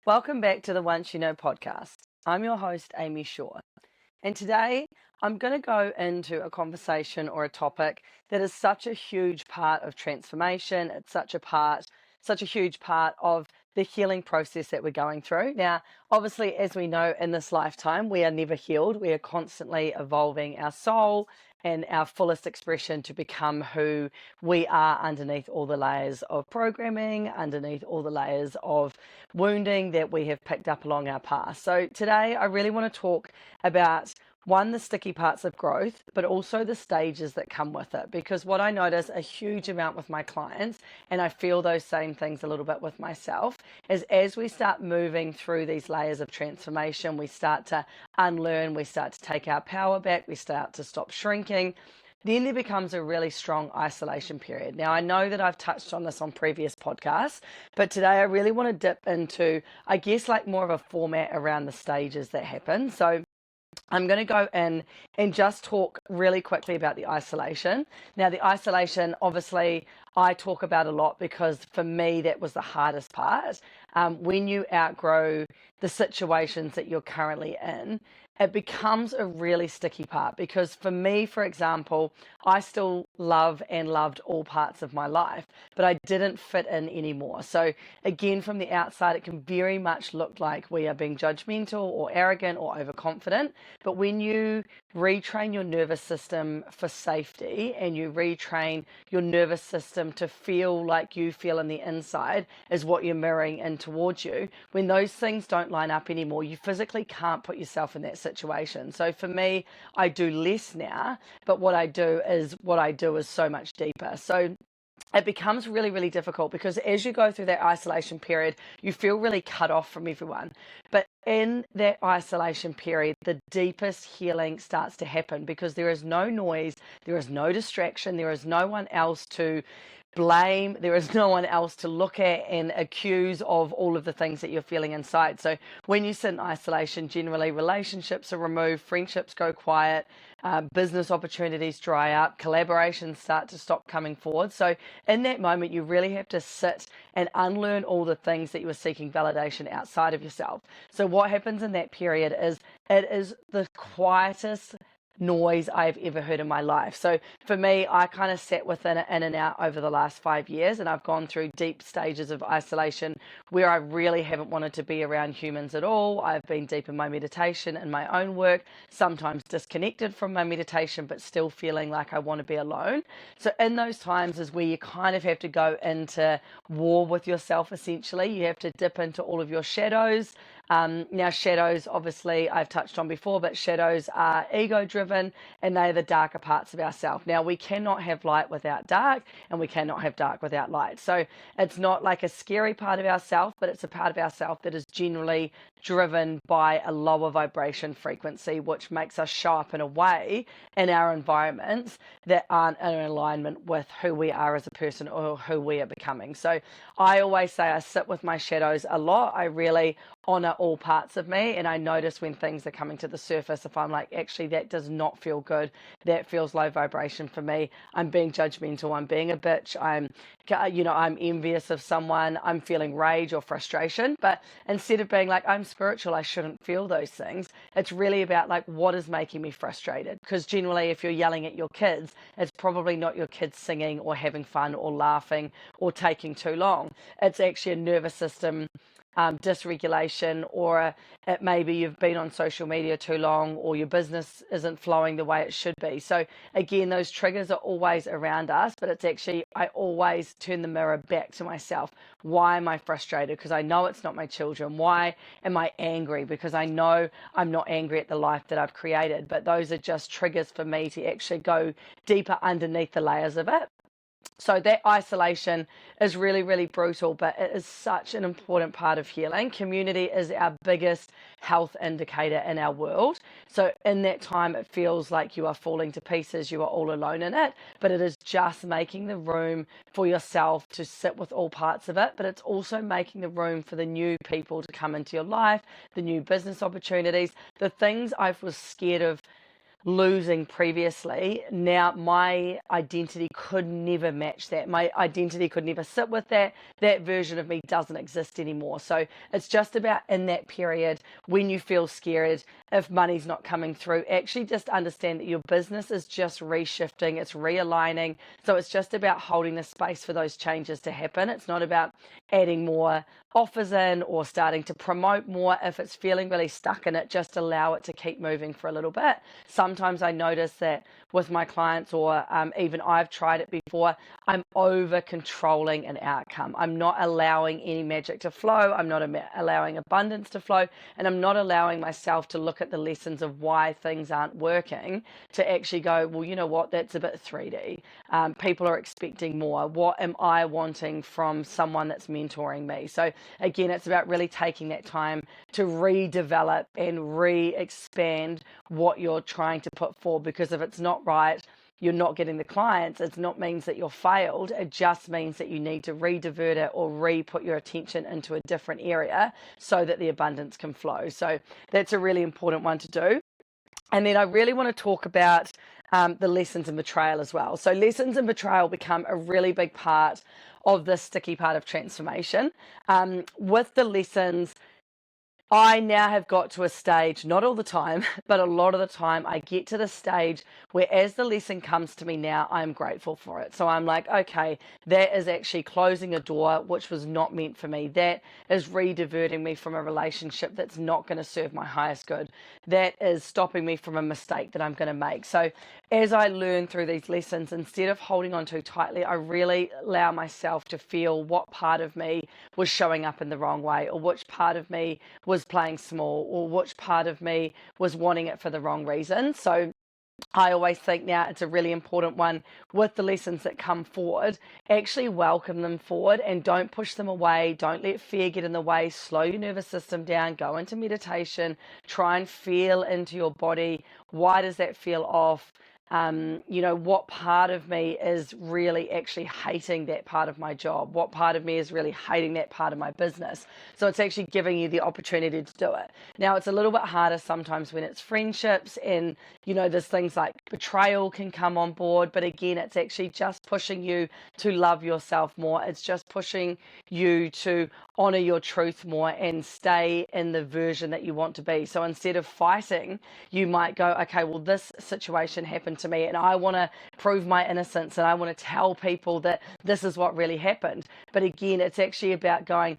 Welcome back to the Once You Know podcast. I'm your host, Amy Shaw. And today I'm going to go into a conversation or a topic that is such a huge part of transformation. It's such a huge part of the healing process that we're going through. Now, obviously, as we know in this lifetime, we are never healed. We are constantly evolving our soul and our fullest expression to become who we are underneath all the layers of programming, underneath all the layers of wounding that we have picked up along our path. So today I really want to talk about one, the sticky parts of growth, but also the stages that come with it. Because what I notice a huge amount with my clients, and I feel those same things a little bit with myself, is as we start moving through these layers of transformation, we start to unlearn, we start to take our power back, we start to stop shrinking. Then there becomes a really strong isolation period. Now, I know that I've touched on this on previous podcasts, but today I really want to dip into, I guess, like more of a format around the stages that happen. So I'm going to go in and just talk really quickly about the isolation. Now, the isolation, obviously, I talk about a lot because for me, that was the hardest part. When you outgrow the situations that you're currently in, it becomes a really sticky part because for me, for example, I still love and loved all parts of my life, but I didn't fit in anymore. So again, from the outside, it can very much look like we are being judgmental or arrogant or overconfident. But when you retrain your nervous system for safety and you retrain your nervous system to feel like you feel on the inside is what you're mirroring in towards you, when those things don't line up anymore, you physically can't put yourself in that situation. So for me, I do less now, but what I do is so much deeper. So it becomes really, really difficult because as you go through that isolation period, you feel really cut off from everyone. But in that isolation period, the deepest healing starts to happen because there is no noise, there is no distraction, there is no one else to blame, there is no one else to look at and accuse of all of the things that you're feeling inside. So when you sit in isolation, generally relationships are removed, friendships go quiet, business opportunities dry up, collaborations start to stop coming forward. So in that moment, you really have to sit and unlearn all the things that you were seeking validation outside of yourself. So what happens in that period is it is the quietest noise I've ever heard in my life. So for me, I kind of sat within it in and out over the last 5 years, and I've gone through deep stages of isolation where I really haven't wanted to be around humans at all. I've been deep in my meditation and my own work, sometimes disconnected from my meditation, but still feeling like I want to be alone. So in those times is where you kind of have to go into war with yourself, essentially. You have to dip into all of your shadows. Now, shadows, obviously, I've touched on before, but shadows are ego driven and they're the darker parts of ourselves. Now, we cannot have light without dark, and we cannot have dark without light. So it's not like a scary part of ourselves, but it's a part of ourselves that is generally driven by a lower vibration frequency, which makes us show up in a way in our environments that aren't in alignment with who we are as a person or who we are becoming. So I always say I sit with my shadows a lot. I really honor all parts of me, and I notice when things are coming to the surface, if I'm like, actually that does not feel good, that feels low vibration for me, I'm being judgmental, I'm being a bitch, I'm envious of someone, I'm feeling rage or frustration. But instead of being like, I'm spiritual, I shouldn't feel those things, it's really about like, what is making me frustrated? Because generally if you're yelling at your kids, it's probably not your kids singing or having fun or laughing or taking too long. It's actually a nervous system dysregulation, or it maybe you've been on social media too long, or your business isn't flowing the way it should be. So again, those triggers are always around us, but it's actually, I always turn the mirror back to myself. Why am I frustrated? Because I know it's not my children. Why am I angry? Because I know I'm not angry at the life that I've created, but those are just triggers for me to actually go deeper underneath the layers of it. So that isolation is really, really brutal, but it is such an important part of healing. Community is our biggest health indicator in our world. So in that time, it feels like you are falling to pieces, you are all alone in it, but it is just making the room for yourself to sit with all parts of it, but it's also making the room for the new people to come into your life, the new business opportunities, the things I was scared of losing previously, now my identity could never match that. My identity could never sit with that. That version of me doesn't exist anymore. So it's just about in that period when you feel scared, if money's not coming through, actually just understand that your business is just reshifting, it's realigning. So it's just about holding the space for those changes to happen. It's not about adding more offers in or starting to promote more. If it's feeling really stuck in it, just allow it to keep moving for a little bit. Sometimes I notice that with my clients, or even I've tried it before, I'm over controlling an outcome. I'm not allowing any magic to flow. I'm not allowing abundance to flow. And I'm not allowing myself to look at the lessons of why things aren't working to actually go, well, you know what, that's a bit 3D. People are expecting more. What am I wanting from someone that's mentoring me? So again, it's about really taking that time to redevelop and re-expand what you're trying to put forward, because if it's not right, you're not getting the clients, it not means that you're failed. It just means that you need to re-divert it or re-put your attention into a different area so that the abundance can flow. So that's a really important one to do. And then I really want to talk about the lessons and betrayal as well. So lessons and betrayal become a really big part of this sticky part of transformation. With the lessons, I now have got to a stage, not all the time, but a lot of the time, I get to the stage where as the lesson comes to me now, I'm grateful for it. So I'm like, okay, that is actually closing a door which was not meant for me. That is re-diverting me from a relationship that's not going to serve my highest good. That is stopping me from a mistake that I'm going to make. So as I learn through these lessons, instead of holding on too tightly, I really allow myself to feel what part of me was showing up in the wrong way, or which part of me was playing small, or which part of me was wanting it for the wrong reason. So I always think now it's a really important one with the lessons that come forward. Actually welcome them forward and don't push them away. Don't let fear get in the way. Slow your nervous system down. Go into meditation. Try and feel into your body. Why does that feel off? What part of me is really actually hating that part of my job? What part of me is really hating that part of my business? So it's actually giving you the opportunity to do it. Now, it's a little bit harder sometimes when it's friendships and, there's things like betrayal can come on board. But again, it's actually just pushing you to love yourself more. It's just pushing you to honor your truth more and stay in the version that you want to be. So instead of fighting, you might go, okay, well, this situation happened to me and I want to prove my innocence and I want to tell people that this is what really happened. But again, it's actually about going,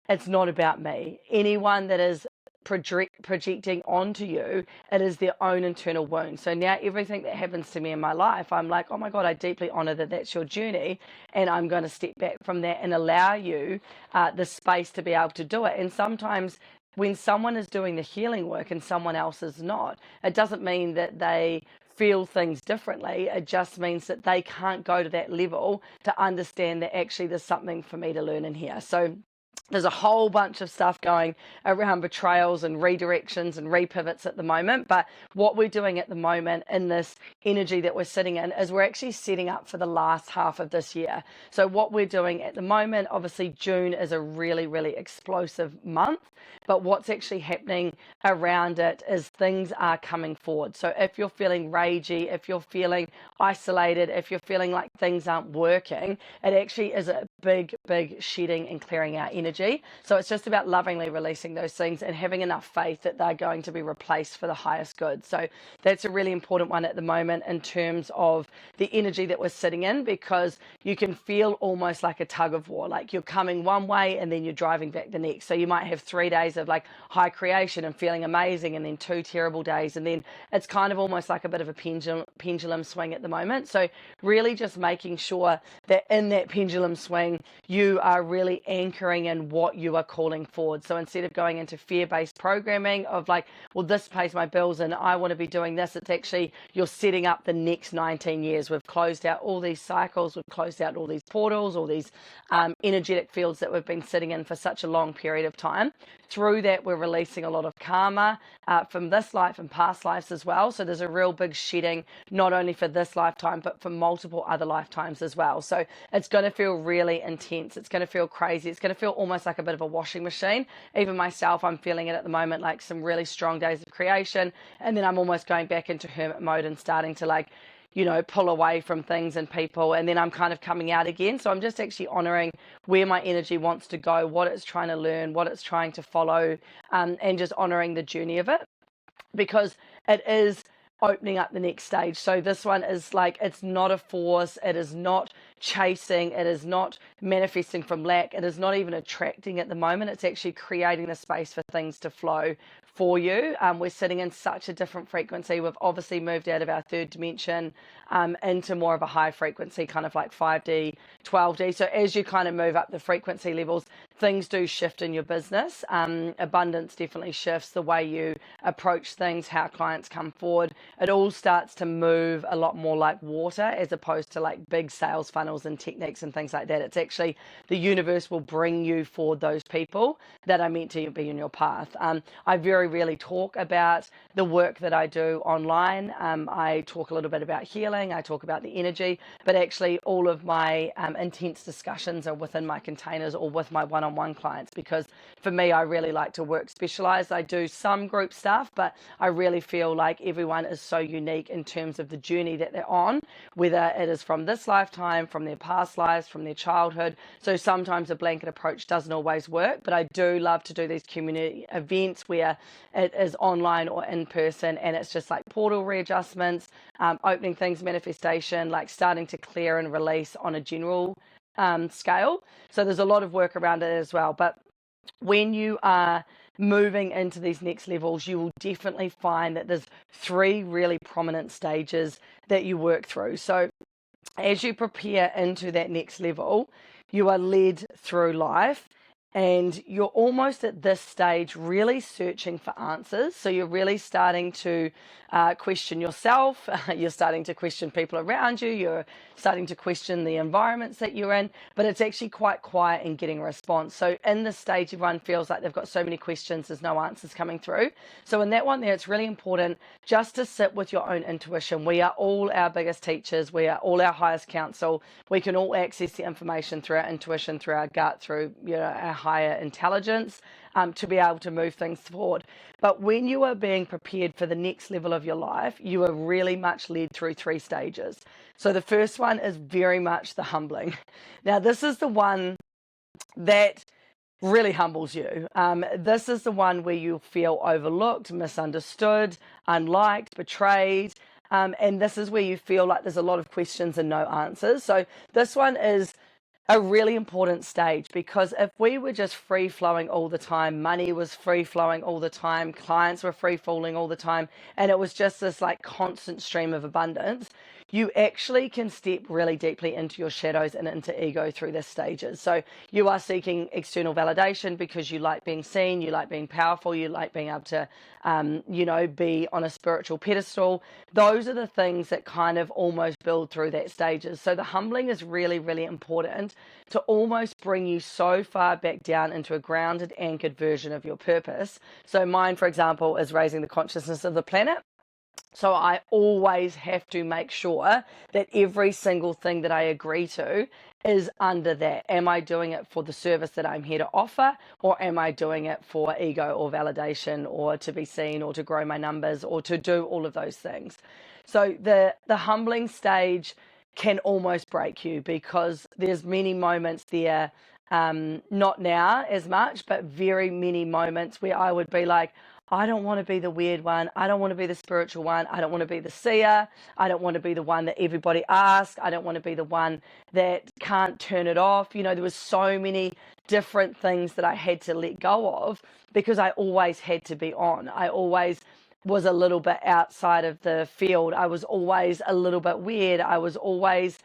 it's not about me. Anyone that is projecting onto you, it is their own internal wound. So now everything that happens to me in my life, I'm like, oh my God, I deeply honor that that's your journey. And I'm going to step back from that and allow you the space to be able to do it. And sometimes when someone is doing the healing work and someone else is not, it doesn't mean that they feel things differently. It just means that they can't go to that level to understand that actually there's something for me to learn in here. So there's a whole bunch of stuff going around betrayals and redirections and repivots at the moment. But what we're doing at the moment in this energy that we're sitting in is we're actually setting up for the last half of this year. So what we're doing at the moment, obviously June is a really, really explosive month. But what's actually happening around it is things are coming forward. So if you're feeling ragey, if you're feeling isolated, if you're feeling like things aren't working, it actually is a big, big shedding and clearing out energy. So it's just about lovingly releasing those things and having enough faith that they're going to be replaced for the highest good. So that's a really important one at the moment in terms of the energy that we're sitting in, because you can feel almost like a tug of war, like you're coming one way and then you're driving back the next. So you might have 3 days of like high creation and feeling amazing, and then 2 terrible days, and then it's kind of almost like a bit of a pendulum swing at the moment. So really just making sure that in that pendulum swing you are really anchoring in what you are calling forward. So instead of going into fear-based programming of like, well, this pays my bills and I want to be doing this, it's actually you're setting up the next 19 years. We've closed out all these cycles, we've closed out all these portals, all these energetic fields that we've been sitting in for such a long period of time. Through that, we're releasing a lot of karma from this life and past lives as well. So there's a real big shedding, not only for this lifetime, but for multiple other lifetimes as well. So it's going to feel really intense. It's going to feel crazy. It's going to feel almost like a bit of a washing machine. Even myself, I'm feeling it at the moment, like some really strong days of creation. And then I'm almost going back into hermit mode and starting to like, pull away from things and people, and then I'm kind of coming out again. So I'm just actually honoring where my energy wants to go, what it's trying to learn, what it's trying to follow, and just honoring the journey of it, because it is opening up the next stage. So this one is like, it's not a force, it is not chasing, it is not manifesting from lack, it is not even attracting at the moment. It's actually creating the space for things to flow for you. We're sitting in such a different frequency. We've obviously moved out of our third dimension into more of a high frequency, kind of like 5D, 12D. So as you kind of move up the frequency levels, things do shift in your business. Abundance definitely shifts, the way you approach things, how clients come forward. It all starts to move a lot more like water, as opposed to like big sales funnels and techniques and things like that. It's actually, the universe will bring you forward those people that are meant to be in your path. I very rarely talk about the work that I do online. I talk a little bit about healing, I talk about the energy, but actually all of my intense discussions are within my containers or with my one-on-one clients, because for me, I really like to work specialized. I do some group stuff, but I really feel like everyone is so unique in terms of the journey that they're on, whether it is from this lifetime, from their past lives, from their childhood. So sometimes a blanket approach doesn't always work, but I do love to do these community events where it is online or in person, and it's just like portal readjustments, opening things, manifestation, like starting to clear and release on a general scale. So there's a lot of work around it as well. But when you are moving into these next levels, you will definitely find that there's 3 really prominent stages that you work through. So as you prepare into that next level, you are led through life, and you're almost at this stage really searching for answers. So you're really starting to question yourself, you're starting to question people around you, you're starting to question the environments that you're in, but it's actually quite quiet in getting a response. So in this stage, everyone feels like they've got so many questions, there's no answers coming through. So in that one there, it's really important just to sit with your own intuition. We are all our biggest teachers, we are all our highest counsel. We can all access the information through our intuition, through our gut, through our higher intelligence, to be able to move things forward. But when you are being prepared for the next level of your life, you are really much led through 3 stages. So the first one is very much the humbling. Now, this is the one that really humbles you. This is the one where you feel overlooked, misunderstood, unliked, betrayed. And this is where you feel like there's a lot of questions and no answers. So this one is a really important stage, because if we were just free flowing all the time, money was free flowing all the time, clients were free falling all the time, and it was just this like constant stream of abundance, you actually can step really deeply into your shadows and into ego through this stages. So you are seeking external validation because you like being seen, you like being powerful, you like being able to, be on a spiritual pedestal. Those are the things that kind of almost build through that stages. So the humbling is really, really important to almost bring you so far back down into a grounded, anchored version of your purpose. So mine, for example, is raising the consciousness of the planet. So I always have to make sure that every single thing that I agree to is under that. Am I doing it for the service that I'm here to offer, or am I doing it for ego or validation, or to be seen, or to grow my numbers, or to do all of those things? So the humbling stage can almost break you, because there's many moments there, not now as much, but very many moments where I would be like, I don't want to be the weird one. I don't want to be the spiritual one. I don't want to be the seer. I don't want to be the one that everybody asks. I don't want to be the one that can't turn it off. There was so many different things that I had to let go of, because I always had to be on. I always was a little bit outside of the field. I was always a little bit weird. I was always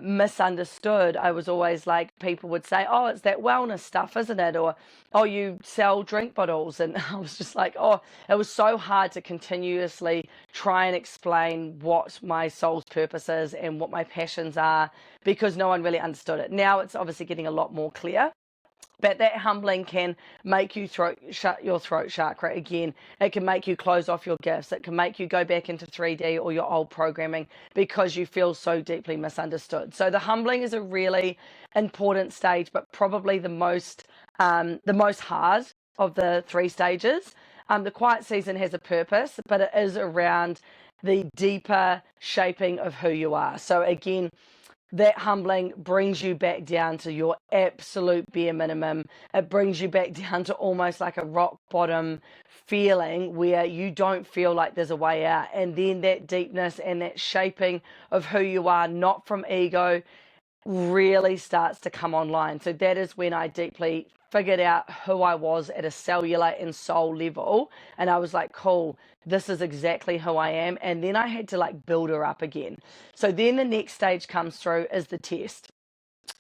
misunderstood. I was always like, people would say, oh, it's that wellness stuff, isn't it? Or, oh, you sell drink bottles. And I was just like, oh, it was so hard to continuously try and explain what my soul's purpose is and what my passions are, because no one really understood it. Now it's obviously getting a lot more clear. But that humbling can make you shut your throat chakra again. It can make you close off your gifts. It can make you go back into 3D or your old programming because you feel so deeply misunderstood. So the humbling is a really important stage, but probably the most hard of the 3 stages. The quiet season has a purpose, but it is around the deeper shaping of who you are. So again, that humbling brings you back down to your absolute bare minimum. It brings you back down to almost like a rock bottom feeling where you don't feel like there's a way out. And then that deepness and that shaping of who you are, not from ego, really starts to come online. So that is when I deeply figured out who I was at a cellular and soul level. And I was like, cool, this is exactly who I am. And then I had to like build her up again. So then the next stage comes through is the test.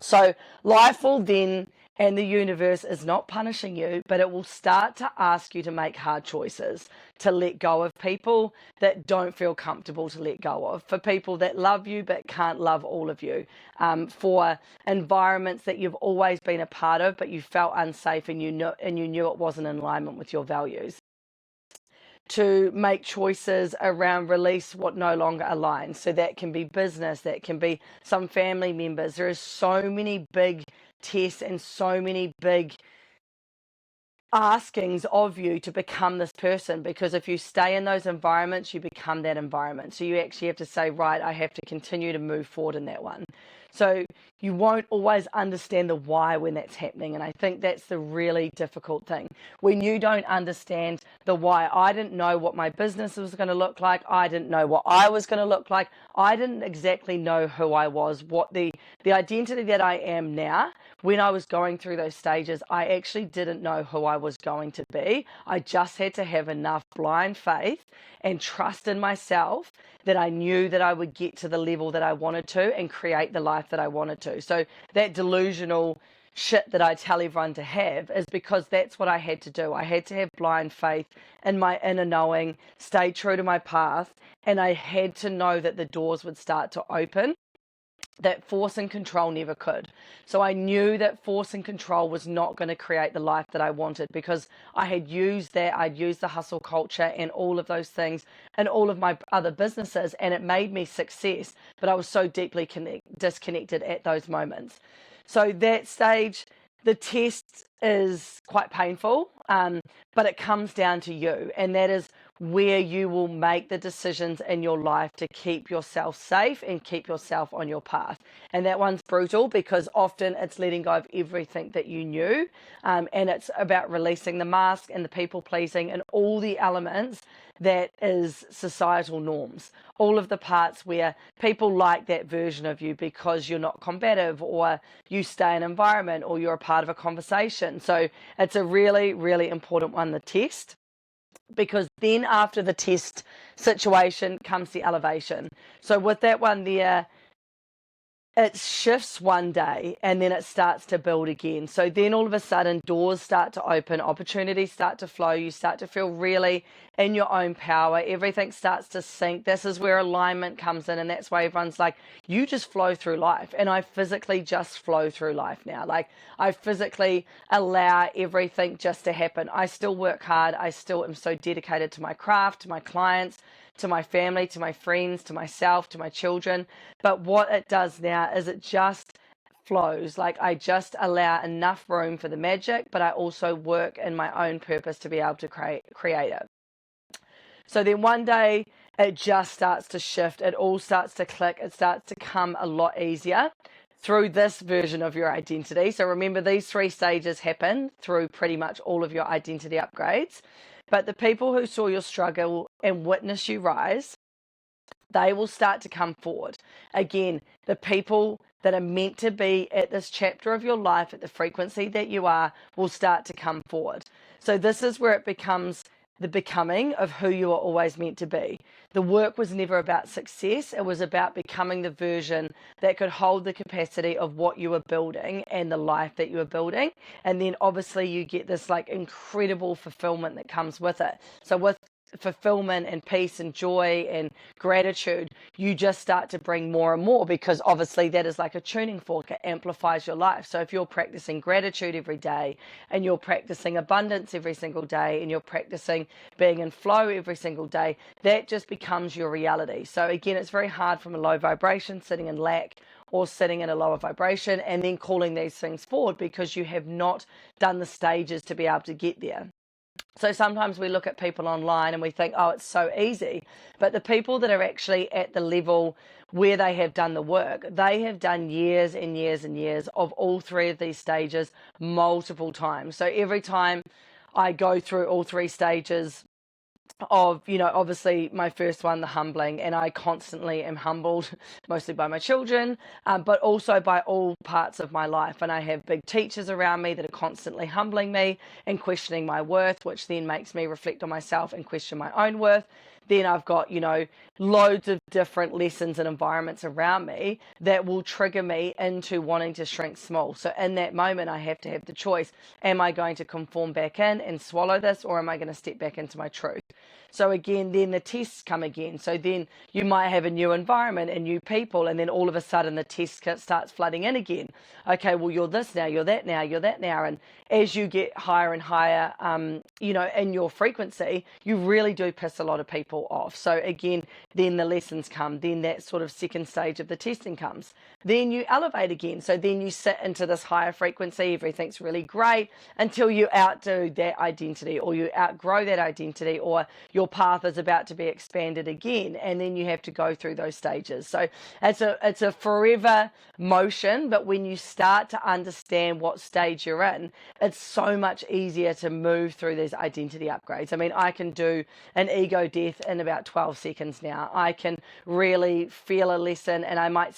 So life will then, and the universe is not punishing you, but it will start to ask you to make hard choices, to let go of people that don't feel comfortable to let go of, for people that love you but can't love all of you, for environments that you've always been a part of but you felt unsafe and you knew it wasn't in alignment with your values. To make choices around release what no longer aligns. So that can be business, that can be some family members. There are so many big tests and so many big askings of you to become this person, because if you stay in those environments, you become that environment. So you actually have to say, right, I have to continue to move forward in that one. So you won't always understand the why when that's happening. And I think that's the really difficult thing. When you don't understand the why, I didn't know what my business was going to look like. I didn't know what I was going to look like. I didn't exactly know who I was, what the identity that I am now. When I was going through those stages, I actually didn't know who I was going to be. I just had to have enough blind faith and trust in myself that I knew that I would get to the level that I wanted to and create the life that I wanted to. So that delusional shit that I tell everyone to have is because that's what I had to do. I had to have blind faith in my inner knowing, stay true to my path, and I had to know that the doors would start to open that force and control never could. So I knew that force and control was not going to create the life that I wanted, because I had used that. I'd used the hustle culture and all of those things and all of my other businesses, and it made me success, but I was so deeply disconnected at those moments. So that stage, the test is quite painful, but it comes down to you, and that is where you will make the decisions in your life to keep yourself safe and keep yourself on your path. And that one's brutal, because often it's letting go of everything that you knew, and it's about releasing the mask and the people pleasing and all the elements that is societal norms, all of the parts where people like that version of you because you're not combative, or you stay in an environment, or you're a part of a conversation. So it's a really, really important one, the test, because then after the test situation comes the elevation. So with that one there, it shifts one day and then it starts to build again. So then all of a sudden doors start to open, opportunities start to flow, you start to feel really in your own power, everything starts to sync. This is where alignment comes in, and that's why everyone's like, you just flow through life. And I physically just flow through life now. Like, I physically allow everything just to happen. I still work hard. I still am so dedicated to my craft, to my clients, to my family, to my friends, to myself, to my children. But what it does now is it just flows. Like, I just allow enough room for the magic, but I also work in my own purpose to be able to create it. So then one day it just starts to shift. It all starts to click. It starts to come a lot easier through this version of your identity. So remember, these 3 stages happen through pretty much all of your identity upgrades. But the people who saw your struggle and witness you rise, they will start to come forward. Again, the people that are meant to be at this chapter of your life, at the frequency that you are, will start to come forward. So this is where it becomes the becoming of who you are always meant to be. The work was never about success. It was about becoming the version that could hold the capacity of what you were building and the life that you were building. And then obviously you get this like incredible fulfillment that comes with it. So with fulfillment and peace and joy and gratitude, you just start to bring more and more, because obviously that is like a tuning fork. It amplifies your life. So if you're practicing gratitude every day, and you're practicing abundance every single day, and you're practicing being in flow every single day, that just becomes your reality. So again, it's very hard from a low vibration, sitting in lack or sitting in a lower vibration, and then calling these things forward, because you have not done the stages to be able to get there. So sometimes we look at people online and we think, oh, it's so easy. But the people that are actually at the level where they have done the work, they have done years and years and years of all three of these stages multiple times. So every time I go through all three stages of, obviously my first one, the humbling, and I constantly am humbled, mostly by my children, but also by all parts of my life. And I have big teachers around me that are constantly humbling me and questioning my worth, which then makes me reflect on myself and question my own worth. Then I've got, loads of different lessons and environments around me that will trigger me into wanting to shrink small. So in that moment, I have to have the choice. Am I going to conform back in and swallow this, or am I going to step back into my truth? So again, then the tests come again. So then you might have a new environment and new people, and then all of a sudden the test kit starts flooding in again. Okay, well, you're this now, you're that now, you're that now. And as you get higher and higher, in your frequency, you really do piss a lot of people off. So again, then the lessons come. Then that sort of second stage of the testing comes. Then you elevate again. So then you sit into this higher frequency. Everything's really great until you outdo that identity, or you outgrow that identity, or your path is about to be expanded again, and then you have to go through those stages. So it's a forever motion, but when you start to understand what stage you're in, it's so much easier to move through these identity upgrades. I mean, I can do an ego death in about 12 seconds now. I can really feel a lesson, and I might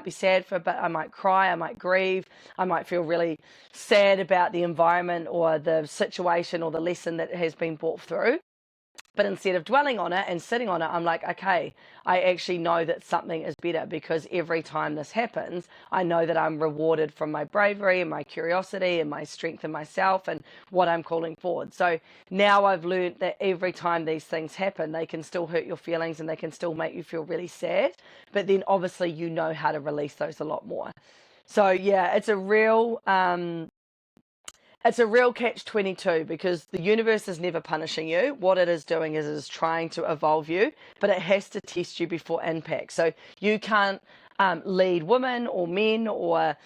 be sad for a bit, I might cry, I might grieve, I might feel really sad about the environment or the situation or the lesson that has been brought through. But instead of dwelling on it and sitting on it, I'm like, okay, I actually know that something is better, because every time this happens, I know that I'm rewarded from my bravery and my curiosity and my strength in myself and what I'm calling forward. So now I've learned that every time these things happen, they can still hurt your feelings and they can still make you feel really sad. But then obviously you know how to release those a lot more. So yeah, it's a real catch-22, because the universe is never punishing you. What it is doing is it is trying to evolve you, but it has to test you before impact. So you can't lead women or men or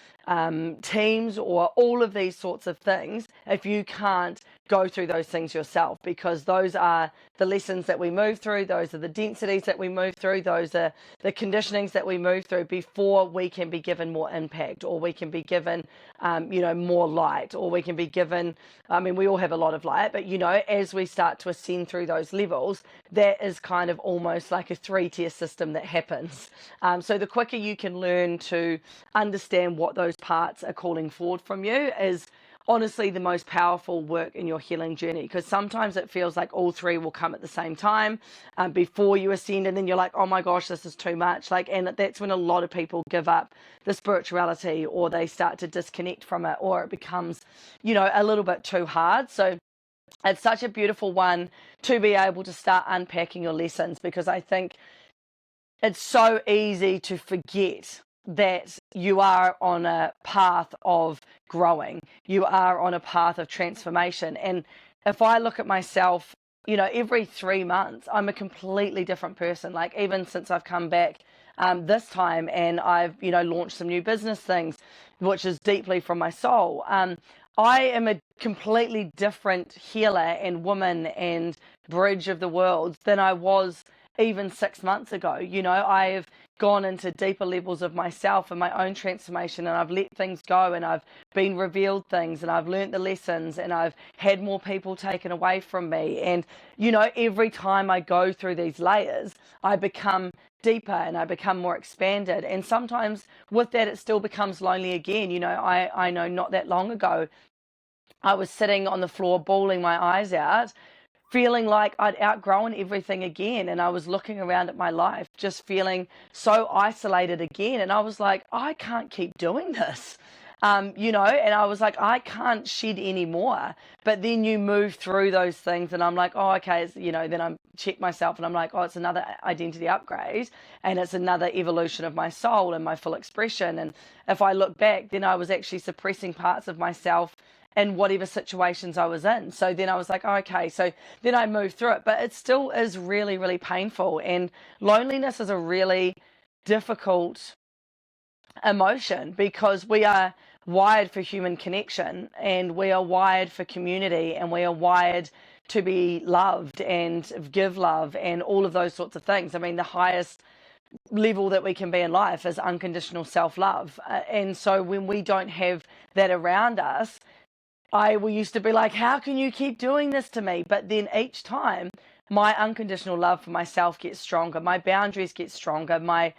teams or all of these sorts of things if you can't go through those things yourself, because those are the lessons that we move through, those are the densities that we move through, those are the conditionings that we move through before we can be given more impact, or we can be given more light, or we can be given, we all have a lot of light, but as we start to ascend through those levels, that is kind of almost like a 3-tier system that happens. So the quicker you can learn to understand what those parts are calling forward from you is honestly the most powerful work in your healing journey, because sometimes it feels like all three will come at the same time before you ascend, and then you're like, oh my gosh, this is too much. And that's when a lot of people give up the spirituality, or they start to disconnect from it, or it becomes a little bit too hard. So it's such a beautiful one to be able to start unpacking your lessons, because I think it's so easy to forget that you are on a path of growing. You are on a path of transformation. And if I look at myself, every 3 months, I'm a completely different person. Like, even since I've come back this time, and I've, launched some new business things, which is deeply from my soul. I am a completely different healer and woman and bridge of the world than I was even 6 months ago. I've gone into deeper levels of myself and my own transformation, and I've let things go, and I've been revealed things, and I've learned the lessons, and I've had more people taken away from me. And, every time I go through these layers, I become deeper and I become more expanded. And sometimes with that, it still becomes lonely again. I know not that long ago, I was sitting on the floor, bawling my eyes out, feeling like I'd outgrown everything again. And I was looking around at my life, just feeling so isolated again. And I was like, I can't keep doing this. And I was like, I can't shed anymore. But then you move through those things, and I'm like, oh, okay, then I check myself, and I'm like, oh, it's another identity upgrade, and it's another evolution of my soul and my full expression. And if I look back, then I was actually suppressing parts of myself in whatever situations I was in. So then I was like, oh, okay, so then I moved through it, but it still is really, really painful. And loneliness is a really difficult emotion because we are wired for human connection, and we are wired for community, and we are wired to be loved and give love and all of those sorts of things. I mean, the highest level that we can be in life is unconditional self-love. And so when we don't have that around us, we used to be like, how can you keep doing this to me? But then each time my unconditional love for myself gets stronger, my boundaries get stronger, my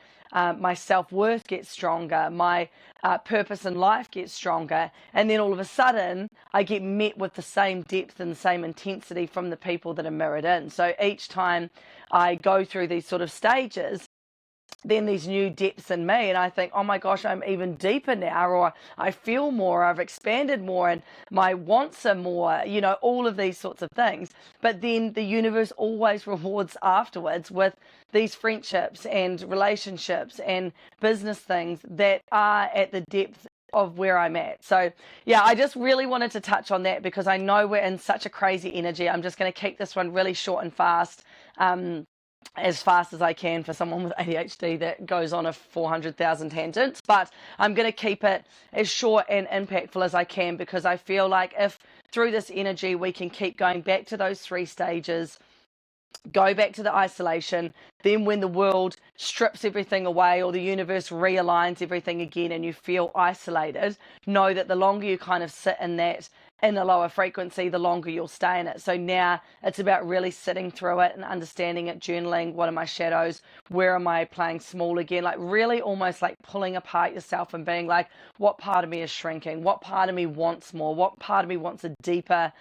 self-worth gets stronger, my purpose in life gets stronger. And then all of a sudden, I get met with the same depth and the same intensity from the people that are mirrored in. So each time I go through these sort of stages, then these new depths in me, and I think, oh my gosh, I'm even deeper now, or I feel more, I've expanded more, and my wants are more, all of these sorts of things. But then the universe always rewards afterwards with these friendships and relationships and business things that are at the depth of where I'm at. So yeah, I just really wanted to touch on that because I know we're in such a crazy energy. I'm just going to keep this one really short and fast. As fast as I can for someone with ADHD that goes on a 400,000 tangents, but I'm going to keep it as short and impactful as I can, because I feel like if through this energy we can keep going back to those 3 stages, go back to the isolation, then when the world strips everything away or the universe realigns everything again and you feel isolated, know that the longer you kind of sit in a lower frequency, the longer you'll stay in it. So now it's about really sitting through it and understanding it, journaling, what are my shadows, where am I playing small again, like really almost like pulling apart yourself and being like, what part of me is shrinking, what part of me wants more, what part of me wants a deeper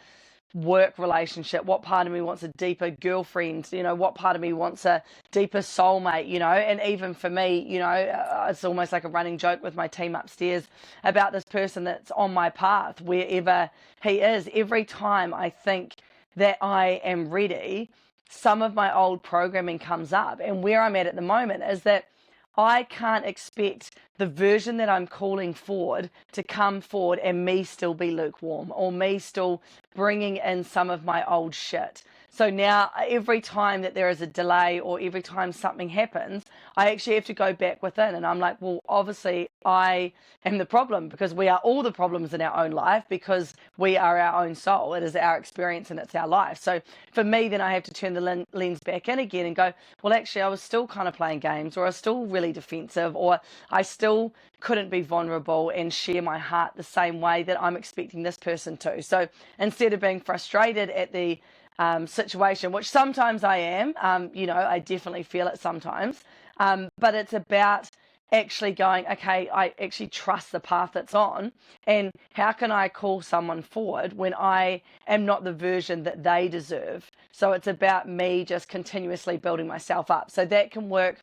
work relationship, what part of me wants a deeper girlfriend, what part of me wants a deeper soulmate, and even for me, it's almost like a running joke with my team upstairs about this person that's on my path wherever he is. Every time I think that I am ready, some of my old programming comes up, and where I'm at the moment is that I can't expect the version that I'm calling forward to come forward and me still be lukewarm, or me still bringing in some of my old shit. So now every time that there is a delay or every time something happens, I actually have to go back within, and I'm like, well, obviously I am the problem, because we are all the problems in our own life, because we are our own soul. It is our experience and it's our life. So for me, then I have to turn the lens back in again and go, well, actually I was still kind of playing games, or I was still really defensive, or I still couldn't be vulnerable and share my heart the same way that I'm expecting this person to. So instead of being frustrated at the situation, which sometimes I am, I definitely feel it sometimes, but it's about actually going, okay, I actually trust the path that's on, and how can I call someone forward when I am not the version that they deserve? So it's about me just continuously building myself up. So that can work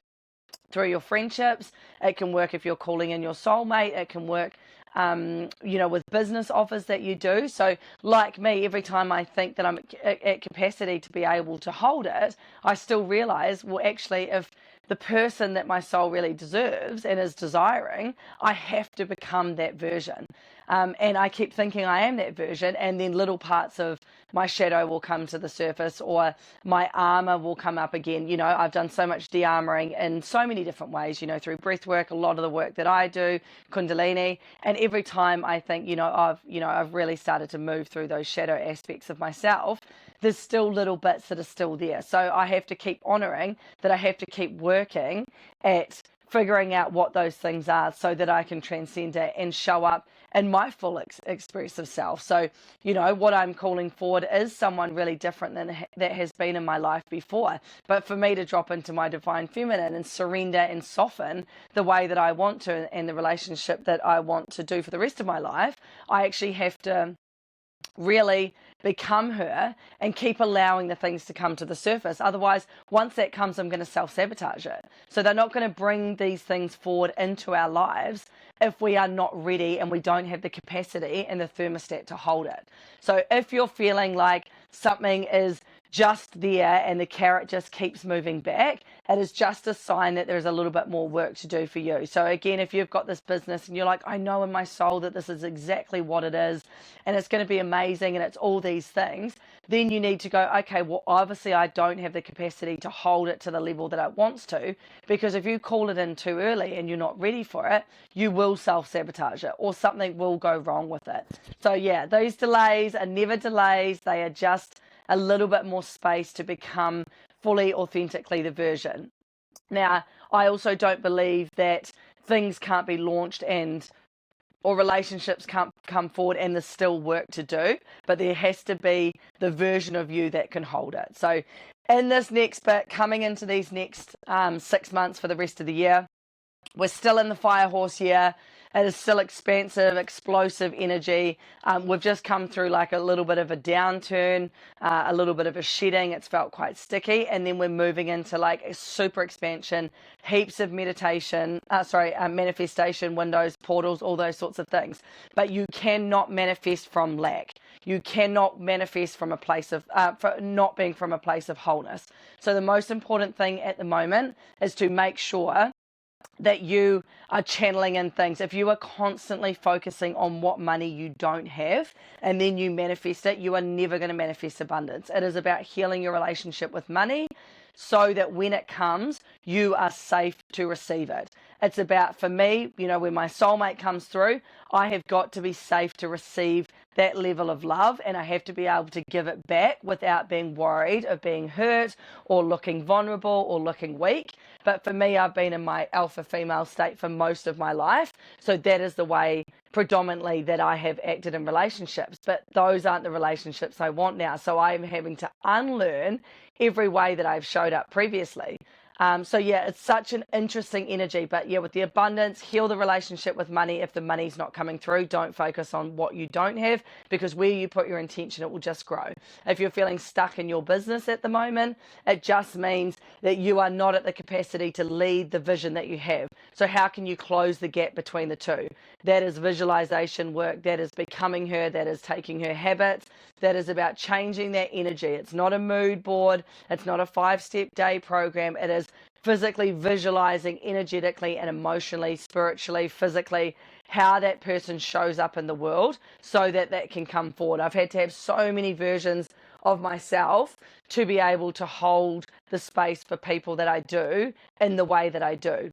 through your friendships, it can work if you're calling in your soulmate, it can work with business offers that you do. So like me, every time I think that I'm at capacity to be able to hold it, I still realize, well, actually, if the person that my soul really deserves and is desiring, I have to become that version. And I keep thinking I am that version, and then little parts of my shadow will come to the surface, or my armor will come up again. I've done so much de-armoring in so many different ways, through breath work, a lot of the work that I do, Kundalini, and every time I think, I've really started to move through those shadow aspects of myself, there's still little bits that are still there. So I have to keep honoring that. I have to keep working at figuring out what those things are so that I can transcend it and show up in my full expressive self. So, what I'm calling forward is someone really different than that has been in my life before. But for me to drop into my divine feminine and surrender and soften the way that I want to and the relationship that I want to do for the rest of my life, I actually have to really become her and keep allowing the things to come to the surface. Otherwise, once that comes, I'm going to self-sabotage it. So they're not going to bring these things forward into our lives if we are not ready and we don't have the capacity and the thermostat to hold it. So if you're feeling like something is just there and the carrot just keeps moving back, it is just a sign that there's a little bit more work to do for you. So again, if you've got this business and you're like, I know in my soul that this is exactly what it is and it's going to be amazing and it's all these things, then you need to go, okay, well, obviously I don't have the capacity to hold it to the level that it wants to, because if you call it in too early and you're not ready for it, you will self-sabotage it or something will go wrong with it. So yeah, those delays are never delays. They are just a little bit more space to become fully authentically the version. Now, I also don't believe that things can't be launched or relationships can't come forward and there's still work to do, but there has to be the version of you that can hold it. So in this next bit, coming into these next 6 months for the rest of the year, we're still in the fire horse year. It is still expansive, explosive energy. We've just come through like a little bit of a downturn, a little bit of a shedding. It's felt quite sticky. And then we're moving into like a super expansion, heaps of manifestation windows, portals, all those sorts of things. But you cannot manifest from lack. You cannot manifest from a place of, not being from a place of wholeness. So the most important thing at the moment is to make sure that you are channeling in things. If you are constantly focusing on what money you don't have and then you manifest it, you are never going to manifest abundance. It is about healing your relationship with money so that when it comes, you are safe to receive it. It's about, for me, when my soulmate comes through, I have got to be safe to receive that level of love, and I have to be able to give it back without being worried of being hurt or looking vulnerable or looking weak. But for me, I've been in my alpha female state for most of my life, so that is the way predominantly that I have acted in relationships, but those aren't the relationships I want now. So I'm having to unlearn every way that I've showed up previously. So yeah, it's such an interesting energy, but yeah, with the abundance, heal the relationship with money. If the money's not coming through, don't focus on what you don't have, because where you put your intention, it will just grow. If you're feeling stuck in your business at the moment, it just means that you are not at the capacity to lead the vision that you have. So how can you close the gap between the two? That is visualization work. That is becoming her. That is taking her habits. That is about changing that energy. It's not a mood board. It's not a 5-step day program. It is physically visualizing energetically and emotionally, spiritually, physically, how that person shows up in the world so that that can come forward. I've had to have so many versions of myself to be able to hold the space for people that I do in the way that I do.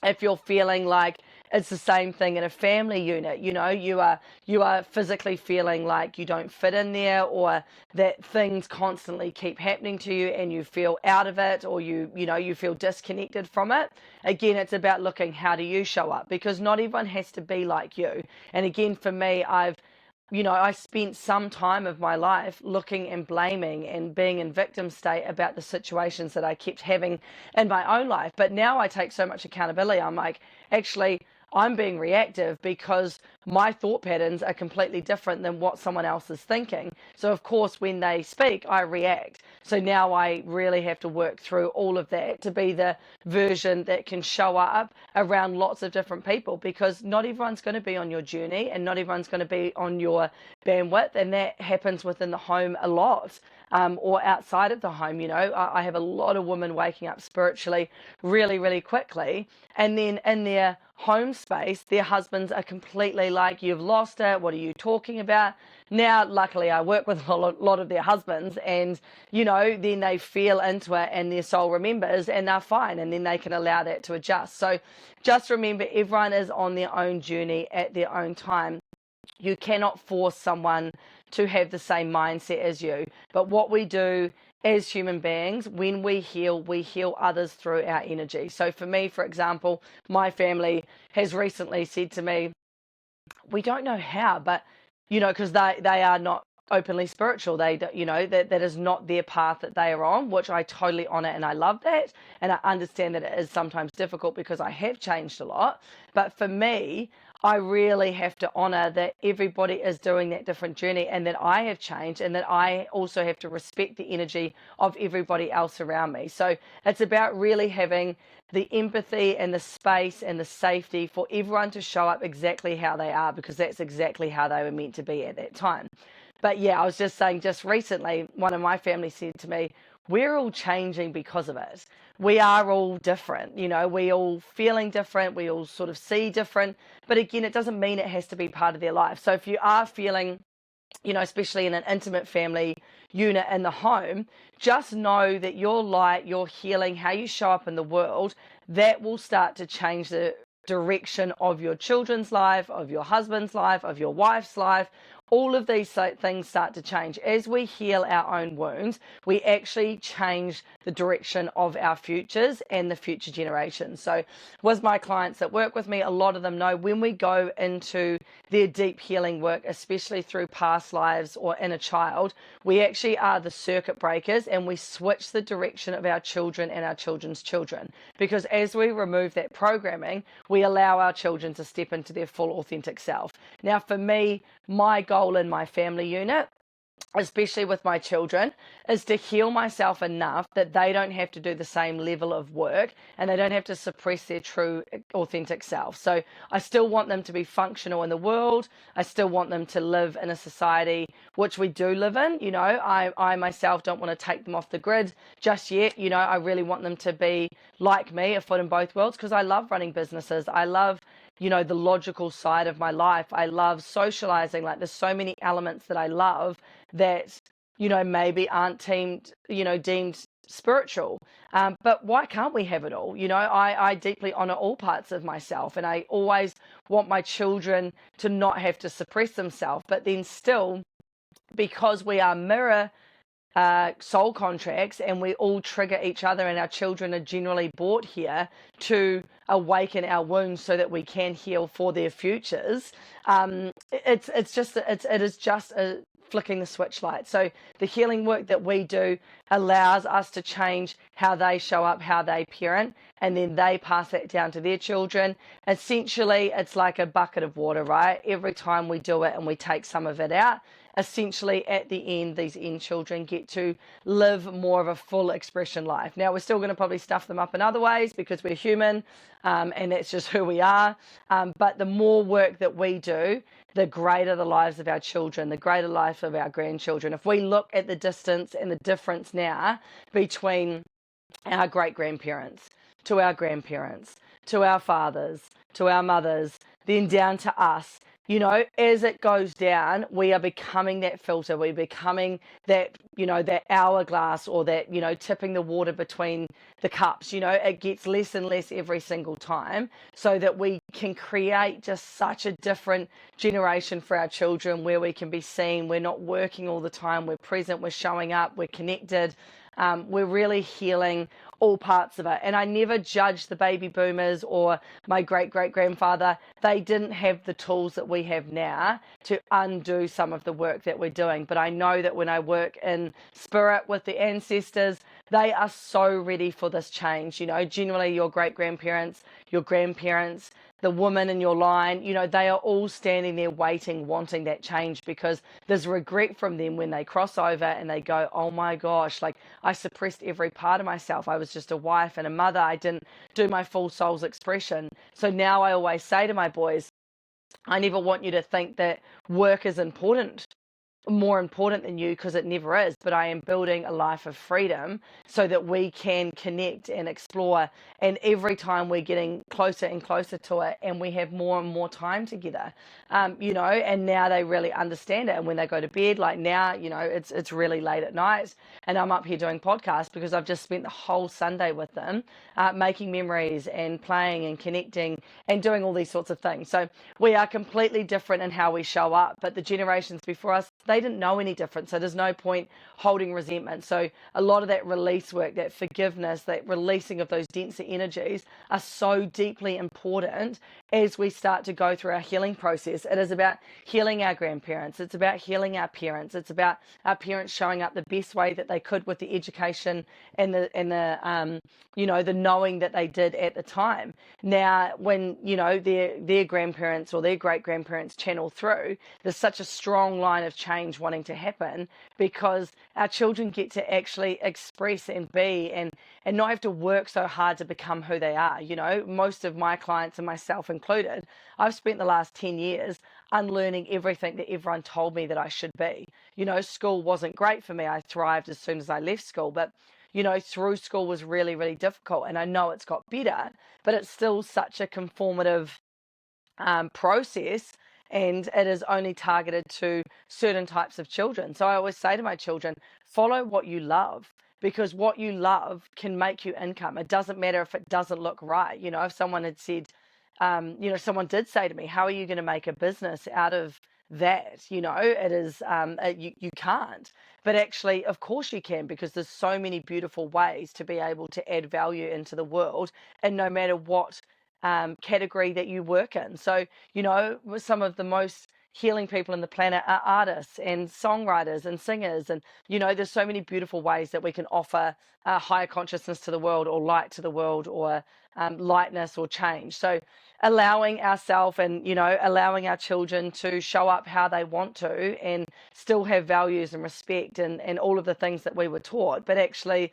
If you're feeling like it's the same thing in a family unit, you are physically feeling like you don't fit in there, or that things constantly keep happening to you and you feel out of it, or you feel disconnected from it. Again, it's about looking, how do you show up? Because not everyone has to be like you. And again, for me, I spent some time of my life looking and blaming and being in victim state about the situations that I kept having in my own life. But now I take so much accountability. I'm like, actually, I'm being reactive because my thought patterns are completely different than what someone else is thinking. So of course, when they speak, I react. So now I really have to work through all of that to be the version that can show up around lots of different people, because not everyone's going to be on your journey and not everyone's going to be on your bandwidth. And that happens within the home a lot. Or outside of the home. I have a lot of women waking up spiritually really, really quickly, and then in their home space, their husbands are completely like, you've lost it, what are you talking about? Now, luckily, I work with a lot of their husbands, and, then they feel into it and their soul remembers and they're fine, and then they can allow that to adjust. So just remember, everyone is on their own journey at their own time. You cannot force someone to have the same mindset as you. But what we do as human beings, when we heal others through our energy. So for me, for example, my family has recently said to me, we don't know how, but, because they are not openly spiritual. That is not their path that they are on, which I totally honor, and I love that. And I understand that it is sometimes difficult because I have changed a lot. But for me, I really have to honor that everybody is doing that different journey, and that I have changed, and that I also have to respect the energy of everybody else around me. So it's about really having the empathy and the space and the safety for everyone to show up exactly how they are, because that's exactly how they were meant to be at that time. But yeah, I was just saying, just recently, one of my family said to me, we're all changing because of it. We are all different, we all feeling different, we all sort of see different. But again, it doesn't mean it has to be part of their life. So if you are feeling, especially in an intimate family unit in the home, just know that your light, your healing, how you show up in the world, that will start to change the direction of your children's life, of your husband's life, of your wife's life. All of these things start to change. As we heal our own wounds, we actually change the direction of our futures and the future generations. So with my clients that work with me, a lot of them know when we go into their deep healing work, especially through past lives or inner child, we actually are the circuit breakers, and we switch the direction of our children and our children's children. Because as we remove that programming, we allow our children to step into their full authentic self. Now, for me, my goal in my family unit, especially with my children, is to heal myself enough that they don't have to do the same level of work, and they don't have to suppress their true authentic self. So I still want them to be functional in the world. I still want them to live in a society which we do live in. I myself don't want to take them off the grid just yet. I really want them to be like me, a foot in both worlds, because I love running businesses. I love the logical side of my life. I love socializing. Like, there's so many elements that I love that, maybe aren't deemed spiritual. But why can't we have it all? I deeply honor all parts of myself, and I always want my children to not have to suppress themselves, but then still, because we are mirror soul contracts, and we all trigger each other, and our children are generally brought here to awaken our wounds so that we can heal for their futures. It is just a flicking the switch light. So the healing work that we do allows us to change how they show up, how they parent, and then they pass that down to their children. Essentially, it's like a bucket of water, right? Every time we do it and we take some of it out, essentially at the end, these end children get to live more of a full expression life. Now, we're still going to probably stuff them up in other ways because we're human, and that's just who we are. But the more work that we do, the greater the lives of our children, the greater life of our grandchildren. If we look at the distance and the difference now between our great-grandparents to our grandparents, to our fathers, to our mothers, then down to us, as it goes down, we are becoming that filter. We're becoming that, that hourglass, or that, tipping the water between the cups. It gets less and less every single time, so that we can create just such a different generation for our children, where we can be seen. We're not working all the time. We're present. We're showing up. We're connected. We're really healing all parts of it. And I never judge the baby boomers or my great-great-grandfather. They didn't have the tools that we have now to undo some of the work that we're doing. But I know that when I work in spirit with the ancestors, they are so ready for this change. Generally your great-grandparents, your grandparents, the woman in your line, they are all standing there waiting, wanting that change, because there's regret from them when they cross over and they go, oh my gosh, like, I suppressed every part of myself. I was just a wife and a mother. I didn't do my full soul's expression. So now I always say to my boys, I never want you to think that work is more important than you, because it never is. But I am building a life of freedom so that we can connect and explore, and every time we're getting closer and closer to it, and we have more and more time together, and now they really understand it. And when they go to bed, like now, it's really late at night, and I'm up here doing podcasts because I've just spent the whole Sunday with them, making memories and playing and connecting and doing all these sorts of things. So we are completely different in how we show up, but the generations before us, they they didn't know any different. So there's no point holding resentment. So a lot of that release work, that forgiveness, that releasing of those denser energies are so deeply important as we start to go through our healing process. It is about healing our grandparents. It's about healing our parents. It's about our parents showing up the best way that they could with the education and the the knowing that they did at the time. Now, when, their grandparents or their great grandparents channel through, there's such a strong line of change wanting to happen, because our children get to actually express and be and not have to work so hard to become who they are. Most of my clients, and myself included, I've spent the last 10 years unlearning everything that everyone told me that I should be. School wasn't great for me. I thrived as soon as I left school, but through school was really, really difficult. And I know it's got better, but it's still such a conformative process, and it is only targeted to certain types of children. So I always say to my children, follow what you love, because what you love can make you income. It doesn't matter if it doesn't look right. If someone had said, someone did say to me, how are you going to make a business out of that? It is, you can't. But actually, of course you can, because there's so many beautiful ways to be able to add value into the world, and no matter what category that you work in. So, some of the most healing people on the planet are artists and songwriters and singers. And, there's so many beautiful ways that we can offer higher consciousness to the world, or light to the world, or lightness or change. So allowing ourselves and, allowing our children to show up how they want to and still have values and respect and all of the things that we were taught. But actually,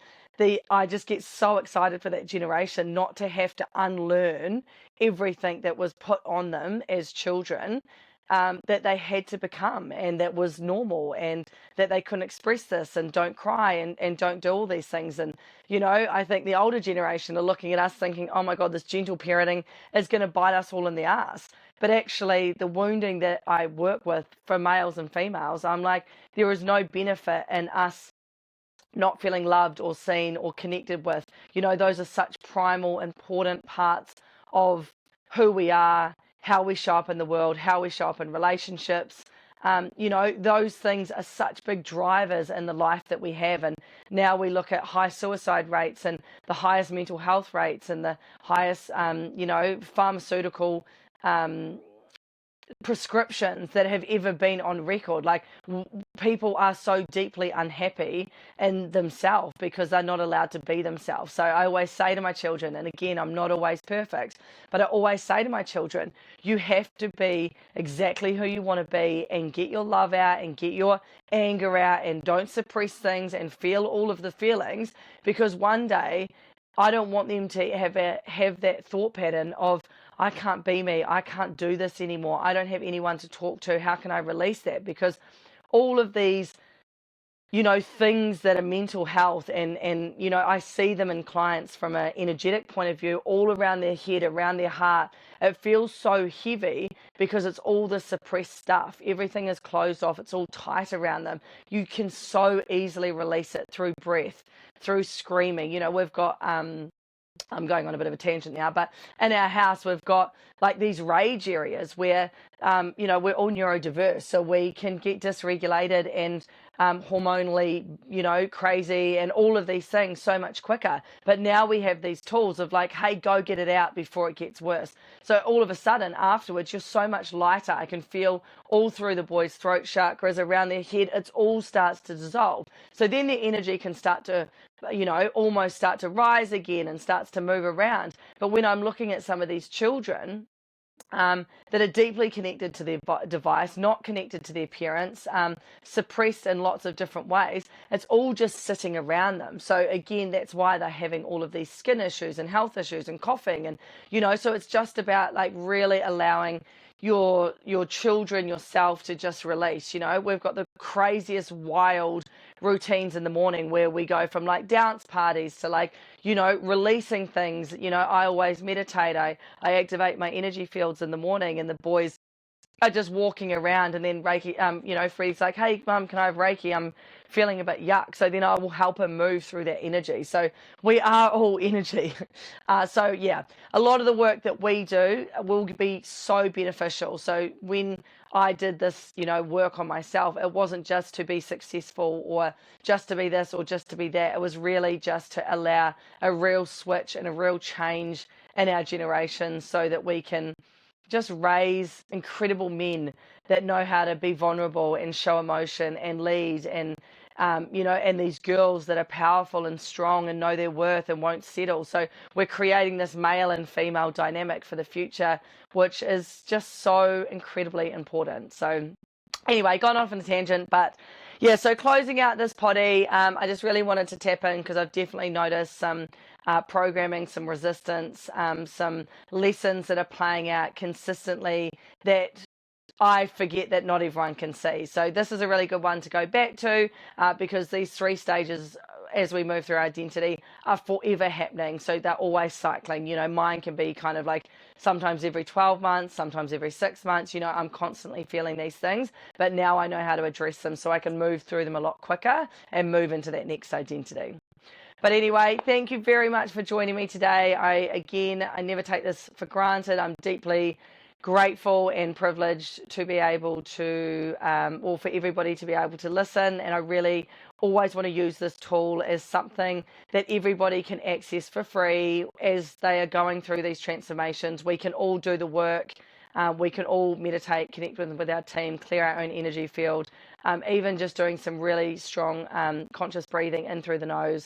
I just get so excited for that generation not to have to unlearn everything that was put on them as children, that they had to become, and that was normal, and that they couldn't express this, and don't cry, and don't do all these things. And, I think the older generation are looking at us thinking, oh my God, this gentle parenting is going to bite us all in the ass. But actually, the wounding that I work with for males and females, I'm like, there is no benefit in us not feeling loved or seen or connected with. Those are such primal, important parts of who we are, how we show up in the world, how we show up in relationships. Those things are such big drivers in the life that we have. And now we look at high suicide rates and the highest mental health rates and the highest, pharmaceutical prescriptions that have ever been on record. Like, people are so deeply unhappy in themselves because they're not allowed to be themselves. So I always say to my children, and again, I'm not always perfect, but I always say to my children, you have to be exactly who you want to be, and get your love out and get your anger out, and don't suppress things, and feel all of the feelings, because one day I don't want them to have that thought pattern of, I can't be me, I can't do this anymore, I don't have anyone to talk to, how can I release that? Because all of these, things that are mental health, and I see them in clients from an energetic point of view, all around their head, around their heart. It feels so heavy because it's all the suppressed stuff. Everything is closed off. It's all tight around them. You can so easily release it through breath, through screaming. We've got, I'm going on a bit of a tangent now, but in our house, we've got like these rage areas where, we're all neurodiverse, so we can get dysregulated and hormonally, crazy, and all of these things so much quicker. But now we have these tools of like, hey, go get it out before it gets worse. So all of a sudden afterwards, you're so much lighter. I can feel all through the boys' throat chakras, around their head, it's all starts to dissolve. So then the energy can start to, almost start to rise again and starts to move around. But when I'm looking at some of these children, that are deeply connected to their device, not connected to their parents, suppressed in lots of different ways, it's all just sitting around them. So again, that's why they're having all of these skin issues and health issues and coughing, and so it's just about like really allowing your children, yourself, to just release. We've got the craziest wild routines in the morning where we go from like dance parties to like, releasing things. I always meditate. I activate my energy fields in the morning, and the boys are just walking around, and then Reiki, Freddie's like, hey, Mum, can I have Reiki? I'm feeling a bit yuck. So then I will help him move through that energy. So we are all energy. So yeah, a lot of the work that we do will be so beneficial. So when I did this, work on myself, it wasn't just to be successful or just to be this or just to be that. It was really just to allow a real switch and a real change in our generation so that we can just raise incredible men that know how to be vulnerable and show emotion and lead and and these girls that are powerful and strong and know their worth and won't settle. So we're creating this male and female dynamic for the future, which is just so incredibly important. So anyway, gone off on a tangent, but yeah, so closing out this potty, I just really wanted to tap in because I've definitely noticed some programming, some resistance, some lessons that are playing out consistently that I forget that not everyone can see. So this is a really good one to go back to because these 3 stages as we move through our identity are forever happening. So they're always cycling. Mine can be kind of like sometimes every 12 months, sometimes every 6 months. I'm constantly feeling these things, but now I know how to address them so I can move through them a lot quicker and move into that next identity. But anyway, thank you very much for joining me today. I never take this for granted. I'm deeply grateful and privileged to be able to, or for everybody to be able to listen. And I really always want to use this tool as something that everybody can access for free as they are going through these transformations. We can all do the work. We can all meditate, connect with our team, clear our own energy field, even just doing some really strong conscious breathing in through the nose,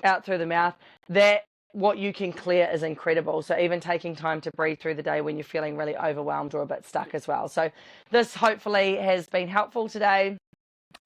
out through the mouth. That what you can clear is incredible. So even taking time to breathe through the day when you're feeling really overwhelmed or a bit stuck as well. So this hopefully has been helpful today.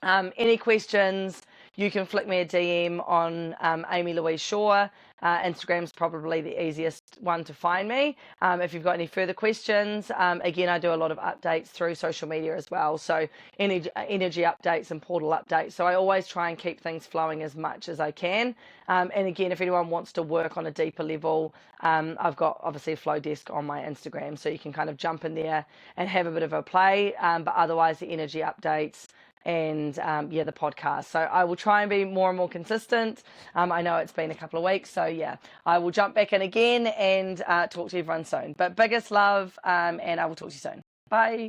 Any questions, you can flick me a DM on Amy Louise Shaw. Instagram's probably the easiest one to find me. If you've got any further questions, again, I do a lot of updates through social media as well. So energy updates and portal updates. So I always try and keep things flowing as much as I can. And again, if anyone wants to work on a deeper level, I've got obviously a flow desk on my Instagram. So you can kind of jump in there and have a bit of a play. But otherwise, the energy updates and the podcast. So I will try and be more and more consistent. I know it's been a couple of weeks, so yeah, I will jump back in again and talk to everyone soon. But biggest love, and I will talk to you soon. Bye.